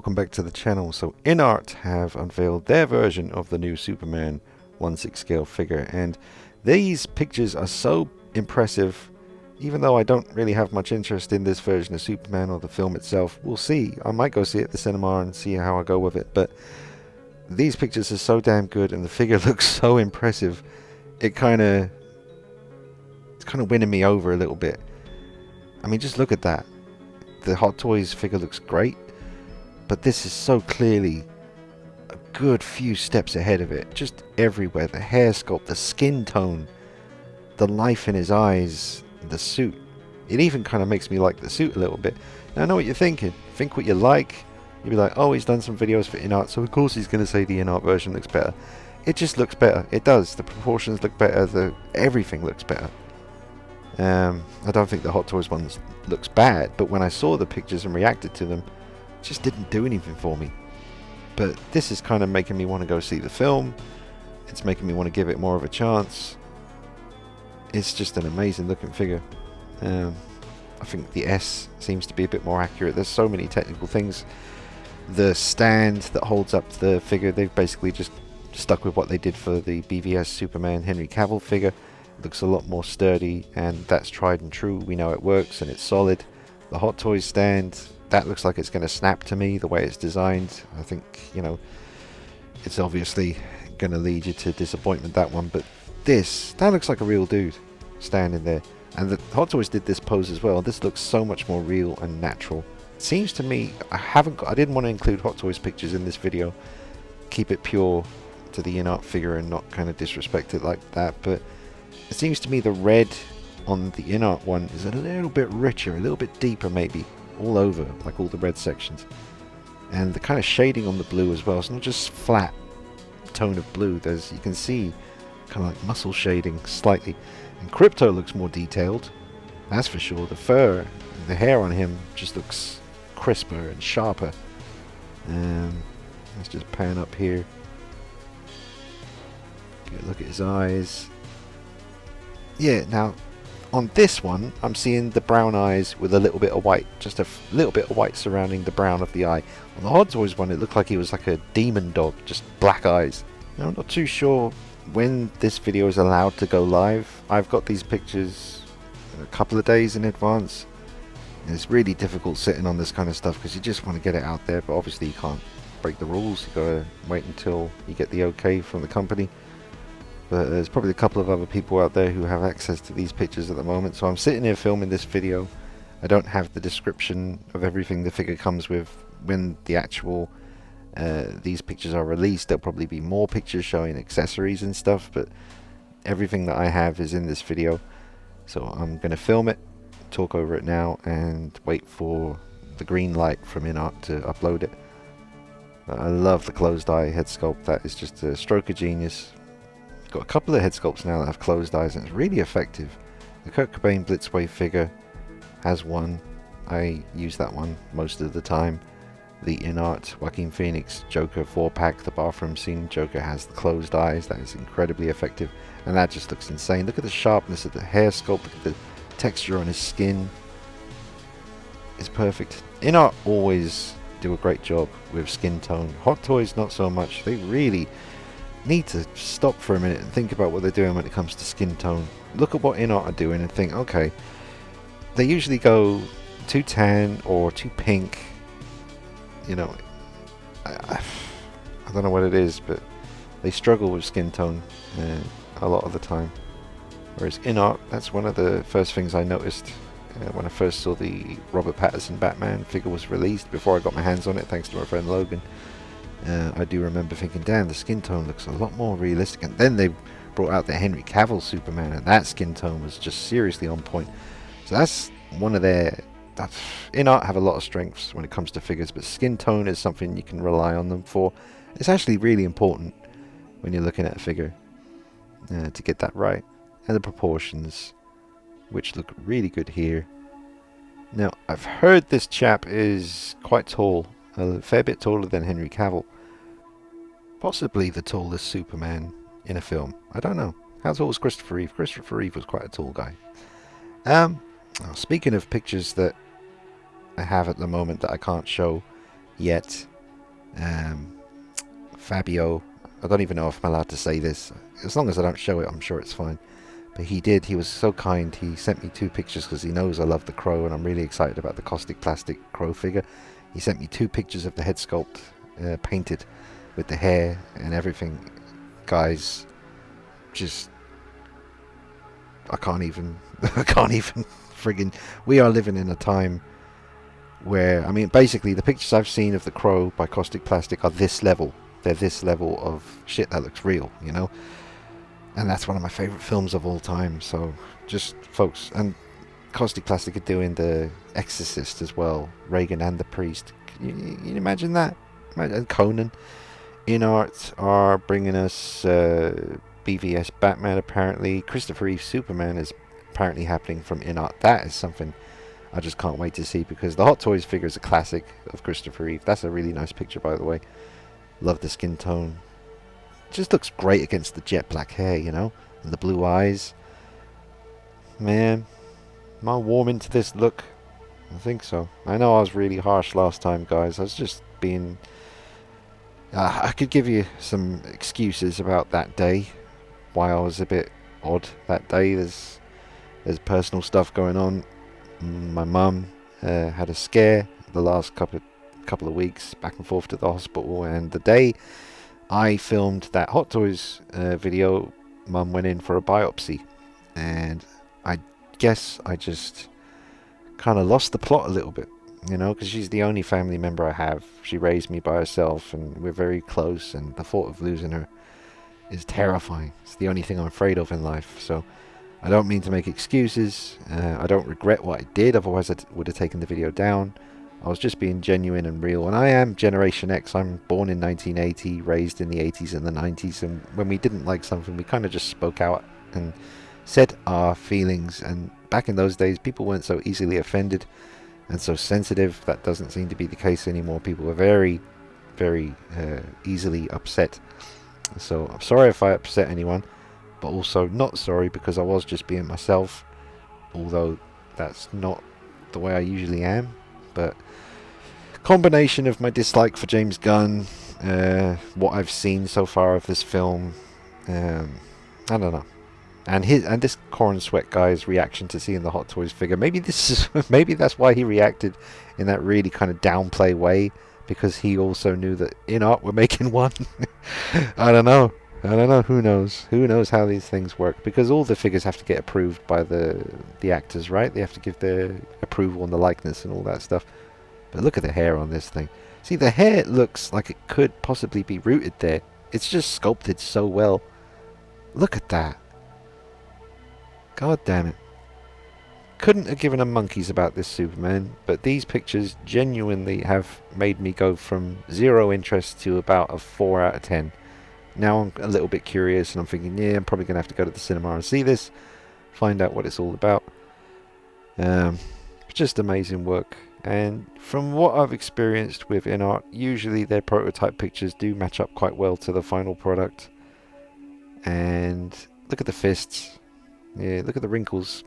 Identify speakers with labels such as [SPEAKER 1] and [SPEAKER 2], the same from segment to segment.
[SPEAKER 1] welcome back to the channel. So Inart have unveiled their version of the new Superman 1/6 scale figure, and these pictures are so impressive. Even though I don't really have much interest in this version of Superman or the film itself, we'll see. I might go see it at the cinema and see how I go with it, but these pictures are so damn good and the figure looks so impressive. It's kind of winning me over a little bit. I mean, just look at that. The Hot Toys figure looks great, but this is so clearly a good few steps ahead of it. Just everywhere. The hair sculpt, the skin tone, the life in his eyes, the suit. It even kind of makes me like the suit a little bit. Now, I know what you're thinking. Think what you like. You'll be like, oh, he's done some videos for Inart, so of course he's going to say the Inart version looks better. It just looks better. It does. The proportions look better. Everything looks better. I don't think the Hot Toys one looks bad, but when I saw the pictures and reacted to them, it just didn't do anything for me. But this is kind of making me want to go see the film. It's making me want to give it more of a chance. It's just an amazing looking figure. I think the S seems to be a bit more accurate. There's so many technical things. The stand that holds up the figure, they've basically just stuck with what they did for the BVS Superman Henry Cavill figure. Looks a lot more sturdy, and that's tried and true. We know it works and it's solid. The Hot Toys stand, that looks like it's going to snap to me the way it's designed. I think, you know, it's obviously going to lead you to disappointment, that one, but that looks like a real dude standing there. And the Hot Toys did this pose as well. This looks so much more real and natural. It seems to me, I didn't want to include Hot Toys pictures in this video. Keep it pure to the Inart figure and not kind of disrespect it like that, but it seems to me the red on the Inart one is a little bit richer, a little bit deeper maybe, all over, like all the red sections. And the kind of shading on the blue as well, it's not just flat tone of blue, you can see kind of like muscle shading slightly. And Crypto looks more detailed, that's for sure. The fur, the hair on him just looks crisper and sharper. Let's just pan up here. Get a look at his eyes. Yeah, now on this one I'm seeing the brown eyes with a little bit of white, just a little bit of white surrounding the brown of the eye. On the Hot Toys one it looked like he was like a demon dog, just black eyes. Now I'm not too sure when this video is allowed to go live. I've got these pictures a couple of days in advance. It's really difficult sitting on this kind of stuff because you just want to get it out there, but obviously you can't break the rules. You gotta wait until you get the okay from the company. But there's probably a couple of other people out there who have access to these pictures at the moment. So I'm sitting here filming this video. I don't have the description of everything the figure comes with. When the actual these pictures are released, there'll probably be more pictures showing accessories and stuff. But everything that I have is in this video. So I'm going to film it, talk over it now, and wait for the green light from Inart to upload it. I love the closed eye head sculpt. That is just a stroke of genius. Got a couple of head sculpts now that have closed eyes, and it's really effective. The Kurt Cobain Blitzwave figure has one. I use that one most of the time. The Inart Joaquin Phoenix Joker 4-pack, the bathroom scene Joker, has the closed eyes. That is incredibly effective, and that just looks insane. Look at the sharpness of the hair sculpt. Look at the texture on his skin. It's perfect. Inart always do a great job with skin tone. Hot Toys not so much. They really need to stop for a minute and think about what they're doing when it comes to skin tone. Look at what Inart are doing and think, okay, they usually go too tan or too pink. You know, I don't know what it is, but they struggle with skin tone a lot of the time. Whereas Inart, that's one of the first things I noticed when I first saw the Robert Pattinson Batman figure was released, before I got my hands on it, thanks to my friend Logan. I do remember thinking, damn, the skin tone looks a lot more realistic. And then they brought out the Henry Cavill Superman, and that skin tone was just seriously on point. So that's one of their... Inart have a lot of strengths when it comes to figures, but skin tone is something you can rely on them for. It's actually really important when you're looking at a figure to get that right. And the proportions, which look really good here. Now, I've heard this chap is quite tall, a fair bit taller than Henry Cavill. Possibly the tallest Superman in a film. I don't know. How tall was Christopher Reeve? Christopher Reeve was quite a tall guy. Speaking of pictures that I have at the moment that I can't show yet, Um, Fabio, I don't even know if I'm allowed to say this. As long as I don't show it, I'm sure it's fine. But he did. He was so kind. He sent me 2 pictures because he knows I love the Crow and I'm really excited about the Caustic Plastic Crow figure. He sent me 2 pictures of the head sculpt painted with the hair and everything. Guys, just I can't even friggin'. We are living in a time where, I mean, basically the pictures I've seen of the Crow by Caustic Plastic are this level. They're this level of shit that looks real, you know? And that's one of my favourite films of all time. So, just, folks, and Caustic Plastic are doing The Exorcist as well. Reagan and the Priest. Can you imagine that? And Conan. Inart are bringing us BVS Batman, apparently. Christopher Reeve Superman is apparently happening from Inart. That is something I just can't wait to see, because the Hot Toys figure is a classic of Christopher Reeve. That's a really nice picture, by the way. Love the skin tone. Just looks great against the jet black hair, you know, and the blue eyes. Man, am I warm into this look? I think so. I know I was really harsh last time, guys. I was just being... I could give you some excuses about that day, why I was a bit odd that day. There's personal stuff going on. My mum had a scare the last couple of weeks, back and forth to the hospital, and the day I filmed that Hot Toys video, Mum went in for a biopsy, and I guess I just kind of lost the plot a little bit, you know, because she's the only family member I have. She raised me by herself, and we're very close, and the thought of losing her is terrifying. It's the only thing I'm afraid of in life. So I don't mean to make excuses. I don't regret what I did, otherwise I would have taken the video down. I was just being genuine and real, and I am Generation X. I'm born in 1980, raised in the 80s and the 90s, and when we didn't like something, we kind of just spoke out and said our feelings. And back in those days, people weren't so easily offended and so sensitive. That doesn't seem to be the case anymore. People were very, very easily upset. So I'm sorry if I upset anyone, but also not sorry because I was just being myself, although that's not the way I usually am. But combination of my dislike for James Gunn, what I've seen so far of this film, I don't know, and this Corn Sweat guy's reaction to seeing the Hot Toys figure. Maybe maybe that's why he reacted in that really kind of downplay way, because he also knew that Inart were making one. I don't know. Who knows? Who knows how these things work? Because all the figures have to get approved by the actors, right? They have to give their approval on the likeness and all that stuff. But look at the hair on this thing. See, the hair looks like it could possibly be rooted there. It's just sculpted so well. Look at that. God damn it. Couldn't have given a monkeys about this Superman, but these pictures genuinely have made me go from 0 interest to about a 4 out of 10. Now I'm a little bit curious, and I'm thinking, yeah, I'm probably going to have to go to the cinema and see this, find out what it's all about. Just amazing work. And from what I've experienced with Inart, usually their prototype pictures do match up quite well to the final product. And look at the fists. Yeah, look at the wrinkles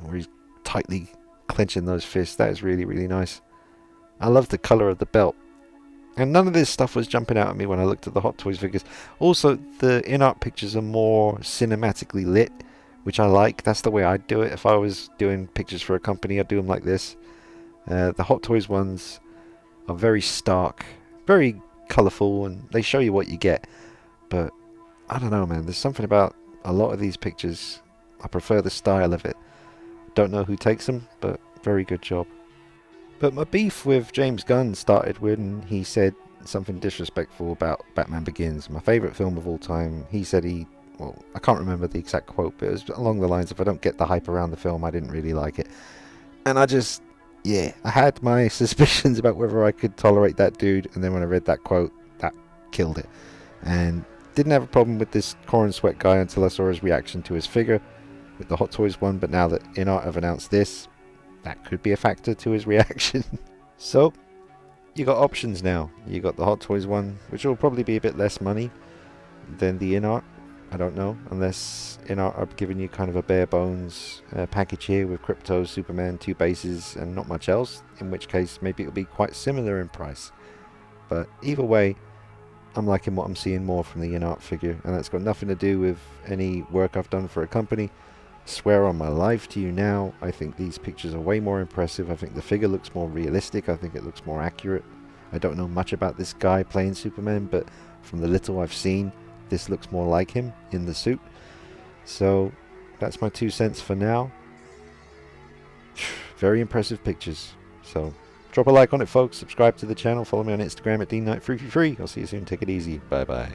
[SPEAKER 1] where he's tightly clenching those fists. That is really, really nice. I love the colour of the belt. And none of this stuff was jumping out at me when I looked at the Hot Toys figures. Also, the Inart pictures are more cinematically lit, which I like. That's the way I'd do it. If I was doing pictures for a company, I'd do them like this. The Hot Toys ones are very stark, very colourful, and they show you what you get. But I don't know, man. There's something about a lot of these pictures. I prefer the style of it. Don't know who takes them, but very good job. But my beef with James Gunn started when he said something disrespectful about Batman Begins, my favourite film of all time. He said well, I can't remember the exact quote, but it was along the lines of, I don't get the hype around the film, I didn't really like it. And I had my suspicions about whether I could tolerate that dude, and then when I read that quote, that killed it. And didn't have a problem with this Corn Sweat guy until I saw his reaction to his figure with the Hot Toys one, but now that Inart have announced this, that could be a factor to his reaction. So, you got options now. You got the Hot Toys one, which will probably be a bit less money than the Inart. I don't know, unless Inart are giving you kind of a bare bones package here with Crypto, Superman, 2 bases, and not much else, in which case maybe it'll be quite similar in price. But either way, I'm liking what I'm seeing more from the Inart figure, and that's got nothing to do with any work I've done for a company. Swear on my life to you now, I think these pictures are way more impressive. I think the figure looks more realistic. I think it looks more accurate. I don't know much about this guy playing Superman, but from the little I've seen, this looks more like him in the suit. So that's my 2 cents for now. Very impressive pictures. So drop a like on it, folks. Subscribe to the channel. Follow me on Instagram at DKnight333. I'll see you soon. Take it easy. Bye bye.